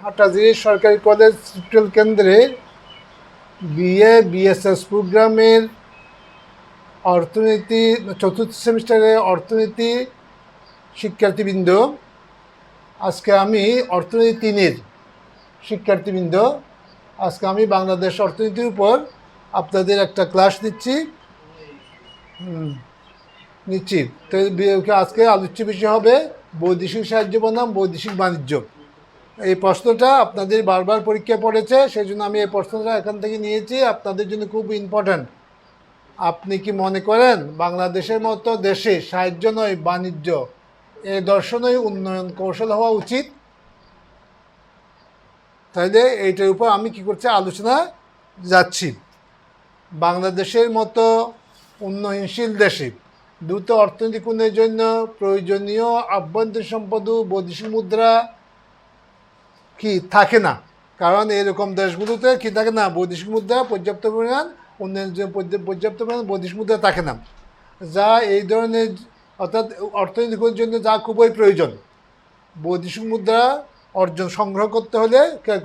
হাটহাজারী সরকারি কলেজ শিক্ষণ কেন্দ্রে বিএসএস প্রোগ্রামের অর্থনীতি চতুর্থ সেমিস্টারে অর্থনীতি শিক্ষার্থীবৃন্দ, আজকে আমি অর্থনীতি 3-এর শিক্ষার্থীবৃন্দ, আজকে আমি বাংলাদেশ অর্থনীতির উপর আপনাদের একটা ক্লাস নিচ্ছি। তো আজকে আলোচ্য বিষয় হবে বৈদেশিক সাহায্য বনাম বৈদেশিক বাণিজ্য। এই প্রশ্নটা আপনাদের বারবার পরীক্ষায় পড়েছে, সেই জন্য আমি এই প্রশ্নটা এখান থেকে নিয়েছি, আপনাদের জন্য খুব ইম্পর্ট্যান্ট। আপনি কি মনে করেন বাংলাদেশের মতো দেশে সাহায্য নয় বাণিজ্য, এই দর্শনই উন্নয়ন কৌশল হওয়া উচিত? তাইলে এইটার উপর আমি কি করছি আলোচনা যাচ্ছি। বাংলাদেশের মতো উন্নয়নশীল দেশে দ্রুত অর্থনৈতিক উন্নয়নের জন্য প্রয়োজনীয় আভ্যন্তরীণ সম্পদ ও বৈদেশিক মুদ্রা কি থাকে না, কারণ এরকম দেশগুলোতে কি থাকে না, বৈদেশিক মুদ্রা পর্যাপ্ত পরিমাণ উন্নয়নের জন্য পর্যাপ্ত পরিমাণ বৈদেশিক মুদ্রা থাকে না, যা এই ধরনের অর্থাৎ অর্থনৈতিকের জন্য যা খুবই প্রয়োজন। বৈদেশিক মুদ্রা অর্জন সংগ্রহ করতে হলে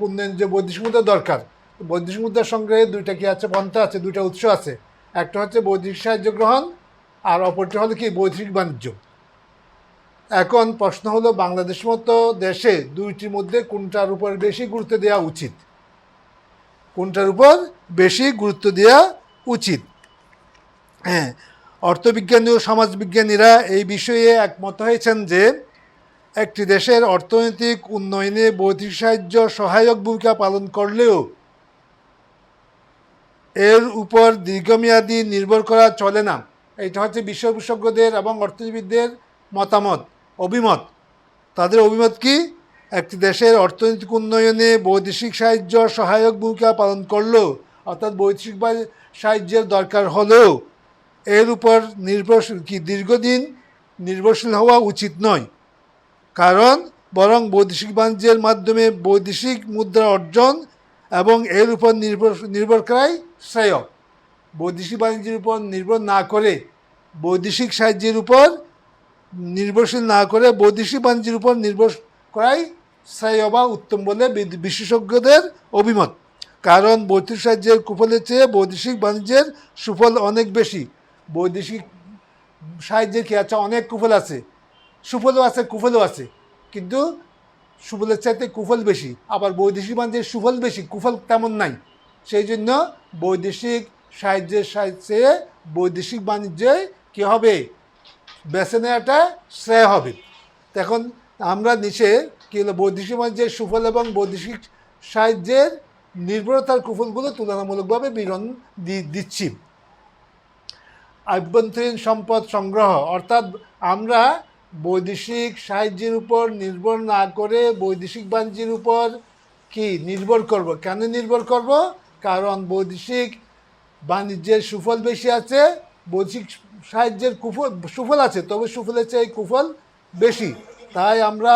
উন্নয়নের যে বৈদেশিক মুদ্রা দরকার, বৈদেশিক মুদ্রা সংগ্রহে দুইটা কি আছে, পন্থা আছে, দুইটা উৎস আছে। একটা হচ্ছে বৈদেশিক সাহায্য গ্রহণ, আর অপরটি হলো কি বৈদেশিক বাণিজ্য। এখন প্রশ্ন হলো বাংলাদেশের মতো দেশে দুইটির মধ্যে কোনটার উপর বেশি গুরুত্ব দেওয়া উচিত, কোনটার উপর বেশি গুরুত্ব দেওয়া উচিত? হ্যাঁ, অর্থবিজ্ঞানী ও সমাজবিজ্ঞানীরা এই বিষয়ে একমত হয়েছেন যে একটি দেশের অর্থনৈতিক উন্নয়নে বৈদেশিক সাহায্য সহায়ক ভূমিকা পালন করলেও এর উপর দীর্ঘমেয়াদী নির্ভর করা চলে না। এটা হচ্ছে বিশ্ব বিশেষজ্ঞদের এবং অর্থনীতিবিদদের অভিমত। তাদের অভিমত কি, একটি দেশের অর্থনৈতিক উন্নয়নে বৈদেশিক সাহায্য সহায়ক ভূমিকা পালন করলেও, অর্থাৎ বৈদেশিক সাহায্যের দরকার হলেও এর উপর দীর্ঘদিন নির্ভরশীল হওয়া উচিত নয়, কারণ বরং বৈদেশিক বাণিজ্যের মাধ্যমে বৈদেশিক মুদ্রা অর্জন এবং এর উপর নির্ভর করাই শ্রেয়। বৈদেশিক বাণিজ্যের উপর নির্ভর না করে, বৈদেশিক সাহায্যের উপর নির্ভরশীল না করে বৈদেশিক বাণিজ্যের উপর নির্ভর করাই শ্রেয় বা উত্তম বলে বিশেষজ্ঞদের অভিমত। কারণ বৈদেশিক সাহায্যের কুফলের চেয়ে বৈদেশিক বাণিজ্যের সুফল অনেক বেশি। বৈদেশিক সাহায্যের কি আছে, অনেক কুফল আছে, সুফলও আছে কুফলও আছে, কিন্তু সুফলের চাইতে কুফল বেশি। আবার বৈদেশিক বাণিজ্যের সুফল বেশি, কুফল তেমন নাই। সেই জন্য বৈদেশিক সাহায্যের চেয়ে বৈদেশিক বাণিজ্যে কী হবে, বেছে নেওয়াটা শ্রেয় হবে। এখন আমরা নিচে কী হলো বৈদেশিক বাণিজ্যের সুফল এবং বৈদেশিক সাহায্যের নির্ভরতার কুফলগুলো তুলনামূলকভাবে বিবরণ দিচ্ছি। আভ্যন্তরীণ সম্পদ সংগ্রহ, অর্থাৎ আমরা বৈদেশিক সাহায্যের উপর নির্ভর না করে বৈদেশিক বাণিজ্যের উপর কি নির্ভর করব। কেন নির্ভর করব? কারণ বৈদেশিক বাণিজ্যের সুফল বেশি আছে, বৈদেশিক সাহায্যের সুফল আছে, তবে সুফলের চেয়ে কুফল বেশি। তাই আমরা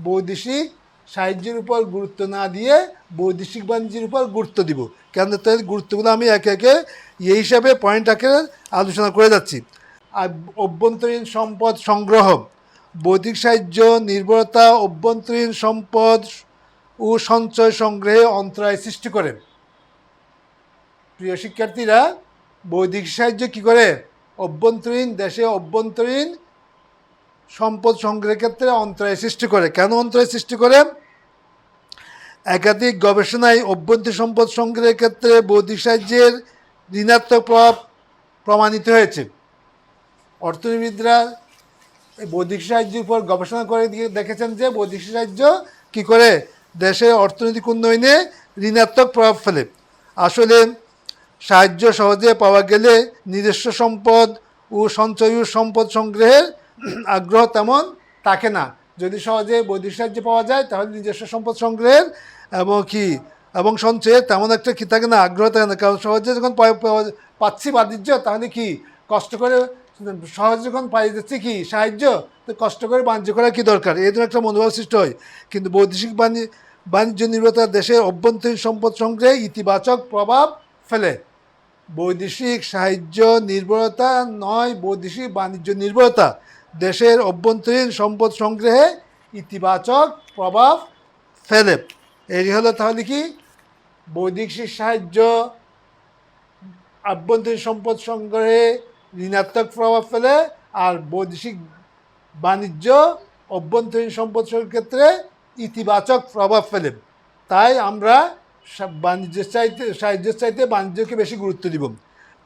বৈদেশিক সাহায্যের উপর গুরুত্ব না দিয়ে বৈদেশিক বাণিজ্যের উপর গুরুত্ব দিব। কেন তাই গুরুত্বগুলো আমি একে একে এই হিসাবে পয়েন্ট আকারে আলোচনা করে যাচ্ছি। আর অভ্যন্তরীণ সম্পদ সংগ্রহ, বৈদেশিক সাহায্য নির্ভরতা অভ্যন্তরীণ সম্পদ ও সঞ্চয় সংগ্রহে অন্তরায় সৃষ্টি করে। প্রিয় শিক্ষার্থীরা, বৈদেশিক সাহায্য কী করে, দেশে অভ্যন্তরীণ সম্পদ সংগ্রহের ক্ষেত্রে অন্তরায় সৃষ্টি করে। কেন অন্তরায় সৃষ্টি করে? একাধিক গবেষণায় অভ্যন্তরীণ সম্পদ সংগ্রহের ক্ষেত্রে বৈদেশিক সাহায্যের ঋণাত্মক প্রভাব প্রমাণিত হয়েছে। অর্থনীতিবিদরা বৈদেশিক সাহায্যের উপর গবেষণা করে দেখেছেন যে বৈদেশিক সাহায্য কী করে দেশের অর্থনৈতিক উন্নয়নে ঋণাত্মক প্রভাব ফেলে। আসলে সাহায্য সহজে পাওয়া গেলে নিজস্ব সম্পদ ও সঞ্চয়ীয় সম্পদ সংগ্রহের আগ্রহ তেমন থাকে না। যদি সহজে বৈদেশিক সাহায্য পাওয়া যায় তাহলে নিজস্ব সম্পদ সংগ্রহের এবং সঞ্চয়ের তেমন একটা কি থাকে না, আগ্রহ থাকে না। কারণ সহজে যখন পাচ্ছি বাণিজ্য, তাহলে কি কষ্ট করে সহজে যখন পাই যাচ্ছি কি সাহায্য, তো কষ্ট করে বাণিজ্য করা কি দরকার, এই ধরনের একটা মনোভাব সৃষ্টি হয়। কিন্তু বৈদেশিক বাণিজ্য নির্ভরতা দেশের অভ্যন্তরীণ সম্পদ সংগ্রহে ইতিবাচক প্রভাব ফেলে। বৈদেশিক সাহায্য নির্ভরতা নয়, বৈদেশিক বাণিজ্য নির্ভরতা দেশের অভ্যন্তরীণ সম্পদ সংগ্রহে ইতিবাচক প্রভাব ফেলে। এই হলো তাহলে কি বৈদেশিক সাহায্য আভ্যন্তরীণ সম্পদ সংগ্রহে ঋণাত্মক প্রভাব ফেলে, আর বৈদেশিক বাণিজ্য অভ্যন্তরীণ সম্পদ সংগ্রহের ক্ষেত্রে ইতিবাচক প্রভাব ফেলে। তাই আমরা সাহায্যের চাইতে বাণিজ্যকে বেশি গুরুত্ব দিব।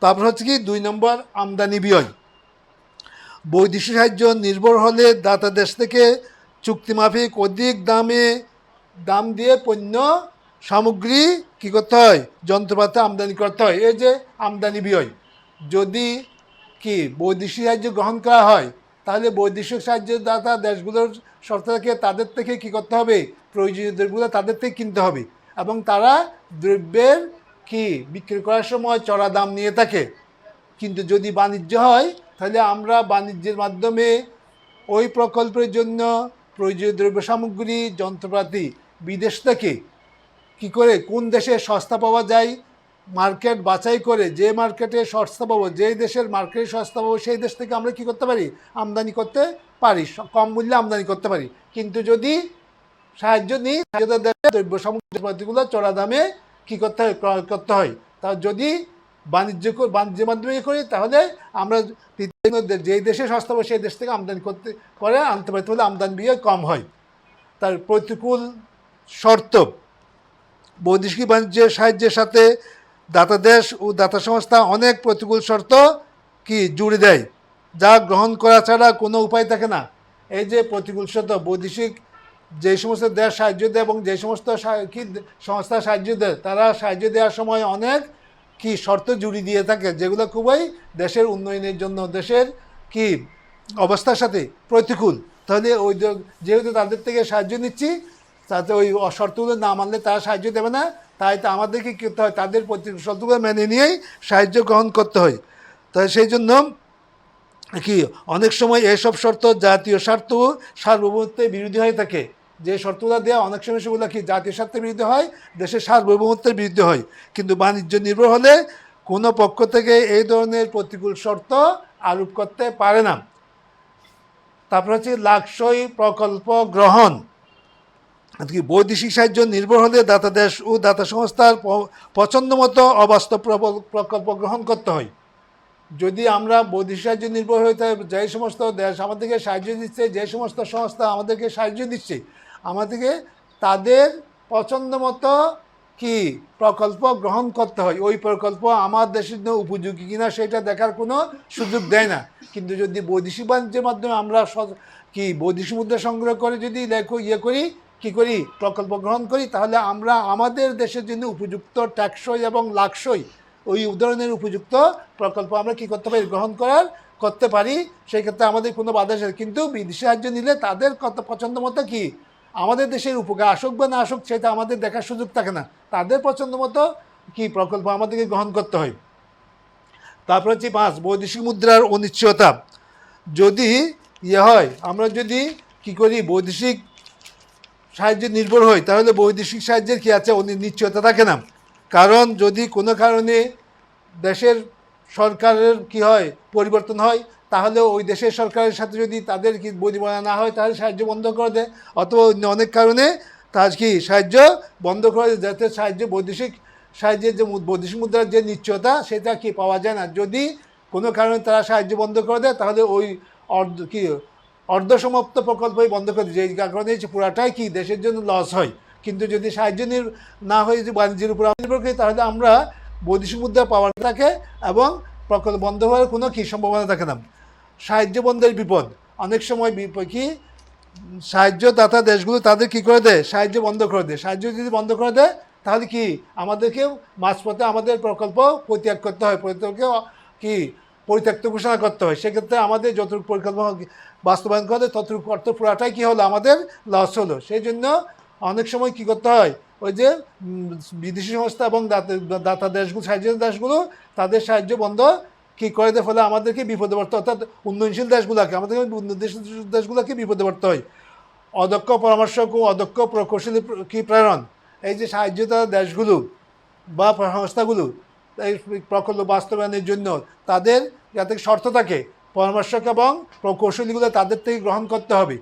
তারপর হচ্ছে কি 2 নম্বর আমদানি ব্যয়। বৈদেশিক সাহায্য নির্ভর হলে দাতা দেশ থেকে চুক্তিমাফিক অধিক দাম দিয়ে পণ্য সামগ্রী কী করতে হয়, যন্ত্রপাতি আমদানি করতে হয়। এই যে আমদানি ব্যয়, যদি কি বৈদেশিক সাহায্য গ্রহণ করা হয় তাহলে বৈদেশিক সাহায্যের দাতা দেশগুলোর সরকারকে তাদের থেকে কী করতে হবে, প্রয়োজনীয় দ্রব্যগুলো তাদের থেকে কিনতে হবে, এবং তারা দ্রব্যের কি বিক্রি করার সময় চড়া দাম নিয়ে থাকে। কিন্তু যদি বাণিজ্য হয় তাহলে আমরা বাণিজ্যের মাধ্যমে ওই প্রকল্পের জন্য প্রয়োজনীয় দ্রব্য সামগ্রী যন্ত্রপাতি বিদেশ থেকে কি করে কোন দেশে সস্তা পাওয়া যায় মার্কেট বাছাই করে, যে মার্কেটে সস্তা পাবো, যেই দেশের মার্কেটে সস্তা পাবো সেই দেশ থেকে আমরা কি করতে পারি, আমদানি করতে পারি, কম মূল্যে আমদানি করতে পারি। কিন্তু যদি সাহায্য নিই দ্রব্য সামগ্রীগুলো চড়া দামে কী করতে হয়, ক্রয় করতে হয়। তা যদি বাণিজ্যের মাধ্যমে করি তাহলে আমরা যেই দেশে সস্তা পাবো সেই দেশ থেকে আমদানি করে আনতে পারি, তাহলে আমদানি ব্যয় কম হয়। তার প্রতিকূল শর্ত, বৈদেশিক বাণিজ্যের সাহায্যের সাথে দাতা দেশ ও দাতা সংস্থা অনেক প্রতিকূল শর্ত কি জুড়ে দেয়, যা গ্রহণ করা ছাড়া কোনো উপায় থাকে না। এই যে প্রতিকূল শর্ত, বৈদেশিক যে সমস্ত দেশ সাহায্য দেয় এবং যে সমস্ত কি সংস্থা সাহায্য দেয়, তারা সাহায্য দেওয়ার সময় অনেক কি শর্ত জুড়ে দিয়ে থাকে, যেগুলো খুবই দেশের উন্নয়নের জন্য, দেশের কি অবস্থার সাথে প্রতিকূল। তাহলে ওই যেহেতু তাদের থেকে সাহায্য নিচ্ছি, তাতে ওই শর্তগুলো না মানলে তারা সাহায্য দেবে না, তাই তো আমাদেরকে কী করতে হয়, তাদের শর্তগুলো মেনে নিয়েই সাহায্য গ্রহণ করতে হয়। তাই সেই জন্য কি অনেক সময় এসব শর্ত জাতীয় স্বার্থ সার্বভৌমত্বের বিরোধী হয়ে থাকে। যে শর্তগুলো দেওয়া অনেক সময় সেগুলো কি জাতীয় স্বার্থের বিরুদ্ধে হয়, দেশের সার্বভৌমত্বের বিরুদ্ধে হয়। কিন্তু বাণিজ্য নির্ভর হলে কোনো পক্ষ থেকে এই ধরনের প্রতিকূল শর্ত আরোপ করতে পারে না। তারপর হচ্ছে লাক্সই প্রকল্প গ্রহণ। বৈদেশিক সাহায্য নির্ভর হলে দাতা দেশ ও দাতা সংস্থার পছন্দ মতো অবাস্তব প্রকল্প গ্রহণ করতে হয়। যদি আমরা বৈদেশিক সাহায্য নির্ভর হয়ে থাকে, যে সমস্ত দেশ আমাদেরকে সাহায্য দিচ্ছে, যে সমস্ত সংস্থা আমাদেরকে সাহায্য দিচ্ছে, আমাদেরকে তাদের পছন্দ মতো কি প্রকল্প গ্রহণ করতে হয়। ওই প্রকল্প আমার দেশের জন্য উপযোগী কিনা সেটা দেখার কোনো সুযোগ দেয় না। কিন্তু যদি বৈদেশিক বাণিজ্যের মাধ্যমে আমরা কি বৈদেশিক মুদ্রা সংগ্রহ করে যদি কী করি প্রকল্প গ্রহণ করি, তাহলে আমরা আমাদের দেশের জন্য উপযুক্ত টেকসই এবং লাকসই ওই ধরনের উপযুক্ত প্রকল্প আমরা কী করতে পারি, গ্রহণ করতে পারি। সেই ক্ষেত্রে আমাদের কোনো বাধা নেই। কিন্তু বিদেশি সাহায্য নিলে তাদের কত পছন্দ মতো কি আমাদের দেশের উপকার আসুক বা না আসুক সেটা আমাদের দেখার সুযোগ থাকে না, তাদের পছন্দ মতো কি প্রকল্প আমাদেরকে গ্রহণ করতে হয়। তারপর হচ্ছে 5 বৈদেশিক মুদ্রার অনিশ্চয়তা। যদি হয় আমরা যদি কি করি বৈদেশিক সাহায্যে নির্ভর হয়, তাহলে বৈদেশিক সাহায্যের কী আছে, নিশ্চয়তা থাকে না। কারণ যদি কোনো কারণে দেশের সরকারের কি হয় পরিবর্তন হয়, তাহলে ওই দেশের সরকারের সাথে যদি তাদের কি বোঝাপড়া না হয় তাহলে সাহায্য বন্ধ করে দেয়, অথবা অনেক কারণে তার কি সাহায্য বন্ধ করে দেয়, যাতে বৈদেশিক সাহায্যের যে বৈদেশিক মুদ্রার যে নিশ্চয়তা সেটা কি পাওয়া যায় না। যদি কোনো কারণে তারা সাহায্য বন্ধ করে দেয় তাহলে ওই অর্ধসমাপ্ত প্রকল্পই বন্ধ করে দেয়, যে কারণে পুরাটাই কি দেশের জন্য লস হয়। কিন্তু যদি সাহায্য না হয়ে যদি বাণিজ্যের উপর নির্ভর করি তাহলে আমরা বৈদেশিক মুদ্রা পাওয়ার থাকে এবং প্রকল্প বন্ধ হওয়ার কোনো কি সম্ভাবনা থাকে না। সাহায্য বন্ধের বিপদ, অনেক সময় কি সাহায্যদাতা দেশগুলো তাদের কি করে দেয়, সাহায্য বন্ধ করে দেয়। সাহায্য যদি বন্ধ করে দেয় তাহলে কি আমাদেরকেও মাঝপথে আমাদের প্রকল্প পরিত্যাগ করতে হয়, পরিত্যক্ত ঘোষণা করতে হয়। সেক্ষেত্রে আমাদের যতটুকু পরিকল্পনা বাস্তবায়ন করে ততটুকু অর্থ পুরাটাই কী হলো, আমাদের লস হলো। সেই জন্য অনেক সময় কি করতে হয়, ওই যে বিদেশি সংস্থা এবং দাতা দেশগুলো সাহায্য দেশগুলো তাদের সাহায্য বন্ধ কি করে দেয়, ফলে আমাদেরকে বিপদে পড়তে, অর্থাৎ উন্নয়নশীল দেশগুলোকে দেশগুলোকে বিপদে পড়তে হয়। অদক্ষ পরামর্শক ও অদক্ষ প্রকৌশলী কি প্রেরণ, এই যে সাহায্যদাতা দেশগুলো বা সংস্থাগুলো এই প্রকল্প বাস্তবায়নের জন্য তাদের যাতে শর্ত থাকে, পরামর্শক এবং প্রকৌশলীগুলো তাদের থেকে গ্রহণ করতে হবে।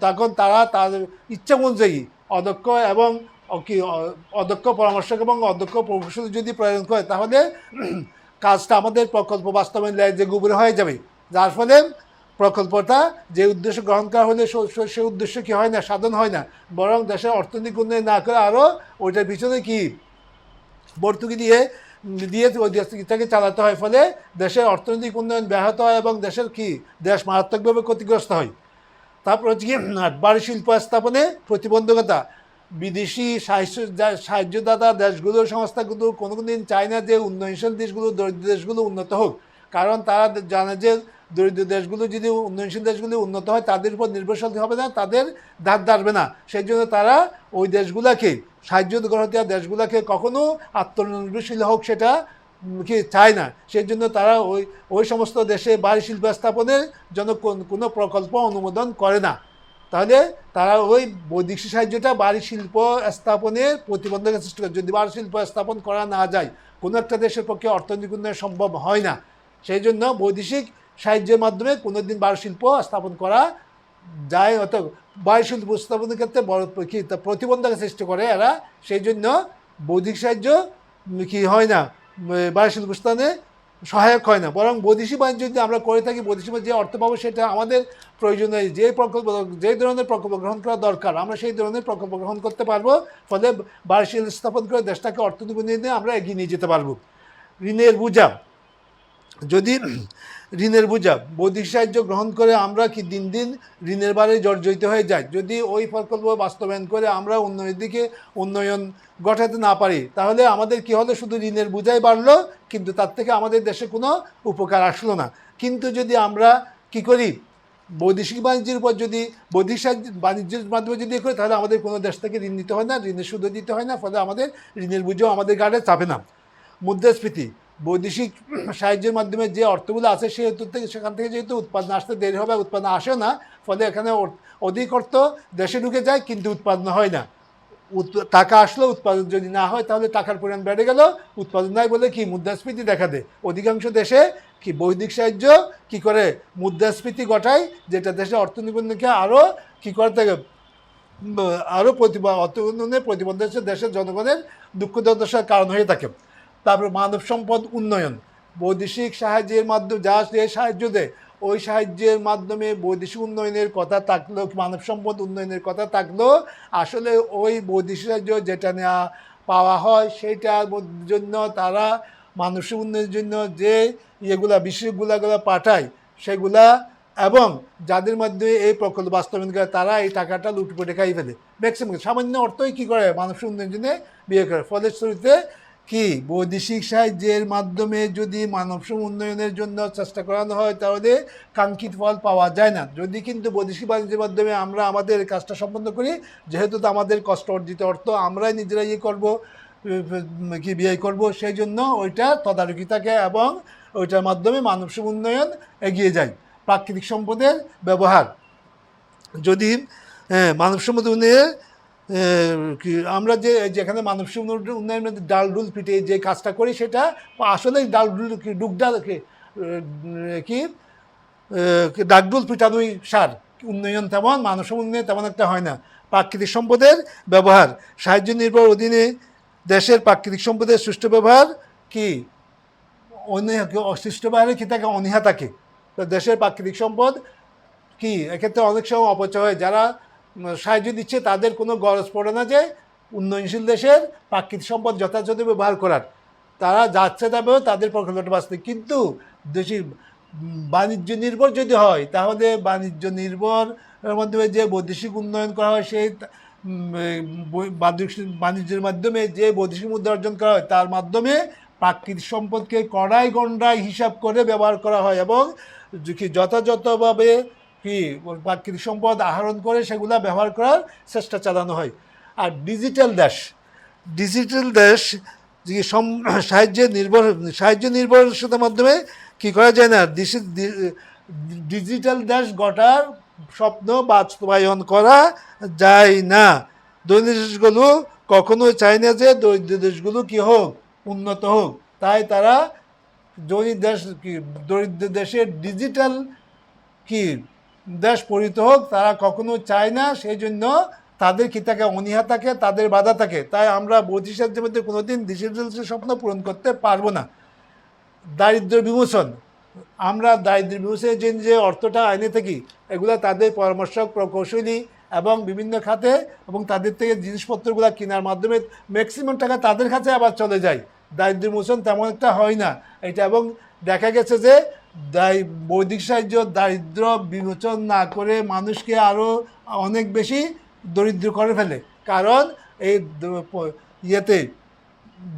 তখন তারা তাদের ইচ্ছা অনুযায়ী অদক্ষ এবং অদক্ষ পরামর্শক এবং অদক্ষ প্রকৌশলী যদি প্রেরণ করে, তাহলে কাজটা আমাদের প্রকল্প বাস্তবায়ন যে গুবরে হয়ে যাবে, যার ফলে প্রকল্পটা যে উদ্দেশ্য গ্রহণ করা হলে সে উদ্দেশ্য কি হয় না, সাধন হয় না, বরং দেশের অর্থনৈতিক উন্নয়ন না করে আরও ওইটার পিছনে কি ভর্তুকি দিয়ে ওই দেশটাকে চালাতে হয়, ফলে দেশের অর্থনৈতিক উন্নয়ন ব্যাহত হয় এবং দেশ মারাত্মকভাবে ক্ষতিগ্রস্ত হয়। তারপর হচ্ছে কি বাড়ি শিল্প স্থাপনে প্রতিবন্ধকতা। বিদেশি সাহায্যদাতা দেশগুলোর সংস্থাগুলো কোনো দিন চায় না যে উন্নয়নশীল দেশগুলো, দরিদ্র দেশগুলো উন্নত হোক, কারণ তারা জানে যে দরিদ্র দেশগুলো যদি উন্নয়নশীল দেশগুলো উন্নত হয় তাদের উপর নির্ভরশীল হবে না, তাদের ধার ধারবে না। সেই জন্য তারা ওই দেশগুলোকে, সাহায্য গ্রহণ দেওয়া দেশগুলোকে কখনো আত্মনির্ভরশীল হোক সেটা কি চায় না। সেই জন্য তারা ওই সমস্ত দেশে বাড়ি শিল্প স্থাপনের জন্য কোনো প্রকল্প অনুমোদন করে না। তাহলে তারা ওই বৈদেশিক সাহায্যটা বাড়ি শিল্প স্থাপনের প্রতিবন্ধক সৃষ্টি করে। যদি বাড়ি শিল্প স্থাপন করা না যায়, কোনো একটা দেশের পক্ষে অর্থনৈতিক উন্নয়ন সম্ভব হয় না। সেই জন্য বৈদেশিক সাহায্যের মাধ্যমে কোনো দিন বাড়ি শিল্প স্থাপন করা যায়, অর্থাৎ বাড়ি শিল্প স্থাপনের ক্ষেত্রে বড় প্রতিবন্ধক সৃষ্টি করে এরা। সেই জন্য বৈদেশিক সাহায্য কি হয় না, বাড়ি শিল্প স্থানে সহায়ক হয় না, বরং বৈদেশিক বাণিজ্য যদি আমরা করে থাকি, বৈদেশিক যে অর্থ পাবো সেটা আমাদের প্রয়োজনীয় যে ধরনের প্রকল্প গ্রহণ করা দরকার আমরা সেই ধরনের প্রকল্প গ্রহণ করতে পারবো। ফলে বাড়ি শিল্প স্থাপন করে দেশটাকে অর্থনৈতিক উন্নয়নে আমরা এগিয়ে নিয়ে যেতে পারবো। ঋণের বোঝা। যদি ঋণের বোঝা বৈদেশিক সাহায্য গ্রহণ করে আমরা কি দিন দিন ঋণের বারে জর্জরিত হয়ে যায়। যদি ওই প্রকল্প বাস্তবায়ন করে আমরা উন্নয়ন ঘটাতে না পারি, তাহলে আমাদের কি হলো, শুধু ঋণের বোঝাই বাড়লো, কিন্তু তার থেকে আমাদের দেশে কোনো উপকার আসলো না। কিন্তু যদি আমরা কি করি, বৈদেশিক বাণিজ্যের উপর যদি বৈদেশিক বাণিজ্যের মাধ্যমে যদি করি, তাহলে আমাদের কোনো দেশ থেকে ঋণ নিতে হয় না, ঋণের সুদও দিতে হয় না, ফলে আমাদের ঋণের বোঝাও আমাদের ঘাড়ে চাপে না। মুদ্রাস্ফীতি। বৈদেশিক সাহায্যের মাধ্যমে যে অর্থগুলো আছে সেখান থেকে যেহেতু উৎপাদন আসতে দেরি হবে, উৎপাদন আসেও না, ফলে এখানে অধিক অর্থ দেশে ঢুকে যায় কিন্তু উৎপাদন হয় না। টাকা আসলো, উৎপাদন যদি না হয় তাহলে টাকার পরিমাণ বেড়ে গেল, উৎপাদন নাই বলে কি মুদ্রাস্ফীতি দেখা দেয়। অধিকাংশ দেশে কি বৈদেশিক সাহায্য কি করে মুদ্রাস্ফীতি ঘটায়, যেটা দেশের অর্থনীতিকে আরও কি করে থাকে, আরও অর্থ প্রতিবন্ধ দেশের জনগণের দুঃখ দুর্দশার কারণ হয়ে থাকে। তারপরে মানব সম্পদ উন্নয়ন। বৈদেশিক সাহায্যের মাধ্যমে যে সাহায্য দেয়, ওই সাহায্যের মাধ্যমে বৈদেশিক উন্নয়নের কথা থাকলেও, মানব সম্পদ উন্নয়নের কথা থাকলেও আসলে ওই বৈদেশিক সাহায্য যেটা নেওয়া পাওয়া হয় সেইটার জন্য তারা মানুষের উন্নয়নের জন্য যে বিষয়গুলো পাঠায় সেগুলা, এবং যাদের মধ্যে এই প্রকল্প বাস্তবায়ন করে তারা এই টাকাটা লুটপুটে খাই ফেলে। ম্যাক্সিমাম সামান্য অর্থই কী করে মানুষের উন্নয়নের জন্য বিয়ে করে। ফলশ্রুতিতে কি বৈদেশিক সাহায্যের মাধ্যমে যদি মানব উন্নয়নের জন্য চেষ্টা করানো হয় তাহলে কাঙ্ক্ষিত ফল পাওয়া যায় না। যদি কিন্তু বৈদেশিক বাণিজ্যের মাধ্যমে আমরা আমাদের কাজটা সম্পন্ন করি, যেহেতু তো আমাদের কষ্ট অর্জিত অর্থ আমরাই নিজেরাই ব্যয় করব, সেই জন্য ওইটা তদারকি থাকে এবং ওইটার মাধ্যমে মানব উন্নয়ন এগিয়ে যায়। প্রাকৃতিক সম্পদের ব্যবহার। যদি মানব সম্পদ উন্নয়নের আমরা যেখানে মানব উন্নয়নের মধ্যে ডাল ডুল পিটে যে কাজটা করি, সেটা আসলে ডাল ডুল ডুকডাল কি ডাকডুল পিটানোই সার। উন্নয়ন তেমন মানব উন্নয়ন তেমন একটা হয় না। প্রাকৃতিক সম্পদের ব্যবহার। সাহায্য নির্ভর অধীনে দেশের প্রাকৃতিক সম্পদের সুষ্ঠু ব্যবহার কি সুষ্ঠু ব্যবহারে কি থাকে, অনীহা থাকে। তো দেশের প্রাকৃতিক সম্পদ কি এক্ষেত্রে অনেক সময় অপচয় হয়। যারা সাহায্য দিচ্ছে তাদের কোনো গরজ পড়ে না যে উন্নয়নশীল দেশের প্রাকৃতিক সম্পদ যথাযথ ব্যবহার করার। তারা যাচ্ছে তবেও তাদের প্রকল্পটা বাঁচতে, কিন্তু দেশি বাণিজ্য নির্ভর যদি হয় তাহলে বাণিজ্য নির্ভর মাধ্যমে যে বৈদেশিক উন্নয়ন করা হয়, সেই বাণিজ্যের মাধ্যমে যে বৈদেশিক মুদ্রা অর্জন করা হয় তার মাধ্যমে প্রাকৃতিক সম্পদকে কড়াই গণ্ডায় হিসাব করে ব্যবহার করা হয় এবং যথাযথভাবে প্রাকৃতিক সম্পদ আহরণ করে সেগুলা ব্যবহার করার চেষ্টা চালানো হয়। আর ডিজিটাল দেশ যে সাহায্য নির্ভরশীলতার মাধ্যমে কি করা যায় না, ডিজিটাল দেশ গড়ার স্বপ্ন বাস্তবায়ন করা যায় না। দরিদ্র দেশগুলো কখনো চায় না যে দরিদ্র দেশগুলো কি হোক, উন্নত হোক। তাই তারা দরিদ্র দেশের ডিজিটাল দেশ পরিণত হোক তারা কখনো চায় না। সেই জন্য তাদের কি থাকে, অনীহা থাকে, তাদের বাধা থাকে। তাই আমরা বৌদ্ধিক সাহায্যের মধ্যে কোনোদিন দেশের স্বপ্ন পূরণ করতে পারবো না। দারিদ্র বিমোচন, আমরা দারিদ্র বিমোচনের জন্য যে অর্থটা আইনে থাকি, এগুলো তাদের পরামর্শক, প্রকৌশলী এবং বিভিন্ন খাতে, এবং তাদের থেকে জিনিসপত্রগুলো কেনার মাধ্যমে ম্যাক্সিমাম টাকা তাদের কাছে আবার চলে যায়। দারিদ্র বিমোচন তেমন একটা হয় না এটা, এবং দেখা গেছে যে বৈদিক সাহায্য দারিদ্র বিমোচন না করে মানুষকে আরও অনেক বেশি দরিদ্র করে ফেলে। কারণ এই ইয়েতে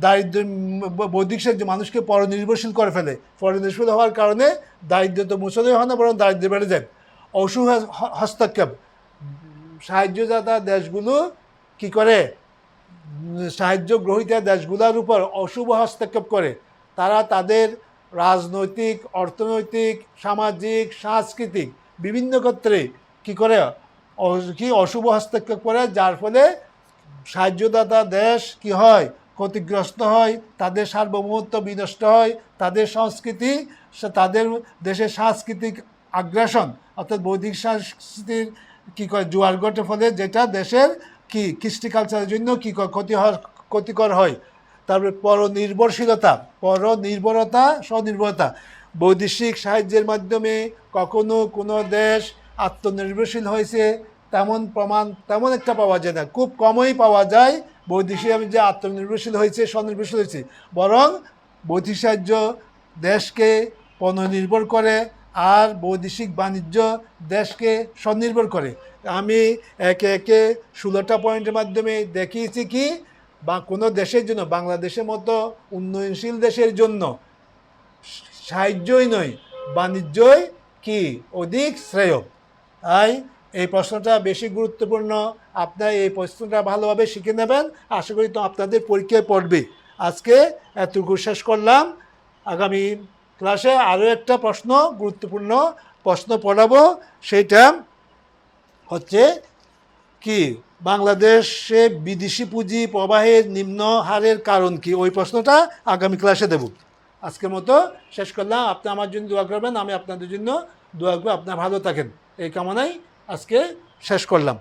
দারিদ্র, বৈদিক সাহায্য মানুষকে পরনির্ভরশীল করে ফেলে। পরনির্ভরশীল হওয়ার কারণে দারিদ্র তো মোচনই হয় না, বরং দারিদ্র বেড়ে যায়। অশুভ হস্তক্ষেপ, সাহায্যদাতা দেশগুলো কি করে, সাহায্য গ্রহীতা দেশগুলোর উপর অশুভ হস্তক্ষেপ করে। তারা তাদের রাজনৈতিক, অর্থনৈতিক, সামাজিক, সাংস্কৃতিক বিভিন্ন ক্ষেত্রে কি করে, অশুভ হস্তক্ষেপ করে, যার ফলে সাহায্যদাতা দেশ কি হয়, ক্ষতিগ্রস্ত হয়, তাদের সার্বভৌমত্ব বিনষ্ট হয়, তাদের সংস্কৃতি, তাদের দেশের সাংস্কৃতিক আগ্রাসন অর্থাৎ বৈদিক সংস্কৃতির কী করে জোয়ার ঘটে, ফলে যেটা দেশের কি কৃষ্টি কালচারের জন্য কী ক্ষতিকর হয়। তারপরে পরনির্ভরশীলতা, পরনির্ভরতা, স্বনির্ভরতা। বৈদেশিক সাহায্যের মাধ্যমে কখনো কোনো দেশ আত্মনির্ভরশীল হয়েছে তেমন প্রমাণ তেমন একটা পাওয়া যায় না, খুব কমই পাওয়া যায় বৈদেশিক যে আত্মনির্ভরশীল হয়েছে, স্বনির্ভরশীল হয়েছে। বরং বৈদেশিক সাহায্য দেশকে পণ্যনির্ভর করে, আর বৈদেশিক বাণিজ্য দেশকে স্বনির্ভর করে। আমি একে একে 16টা পয়েন্টের মাধ্যমে দেখিয়েছি কি, বা কোনো দেশের জন্য, বাংলাদেশের মতো উন্নয়নশীল দেশের জন্য সাহায্যই নয়, বাণিজ্যই কি অধিক শ্রেয়। তাই এই প্রশ্নটা বেশি গুরুত্বপূর্ণ। আপনারা এই প্রশ্নটা ভালোভাবে শিখে নেবেন, আশা করি তো আপনাদের পরীক্ষায় পড়বে। আজকে এতটুকু শেষ করলাম। আগামী ক্লাসে আরও একটা গুরুত্বপূর্ণ প্রশ্ন পড়াবো। সেইটা হচ্ছে কি, বাংলাদেশে বিদেশি পুঁজি প্রবাহের নিম্ন হারের কারণ কি, ওই প্রশ্নটা আগামী ক্লাসে দেব। আজকের মতো শেষ করলাম। আপনি আমার জন্য দোয়া করবেন, আমি আপনাদের জন্য দোয়া করব। আপনারা ভালো থাকেন, এই কামনায় আজকে শেষ করলাম।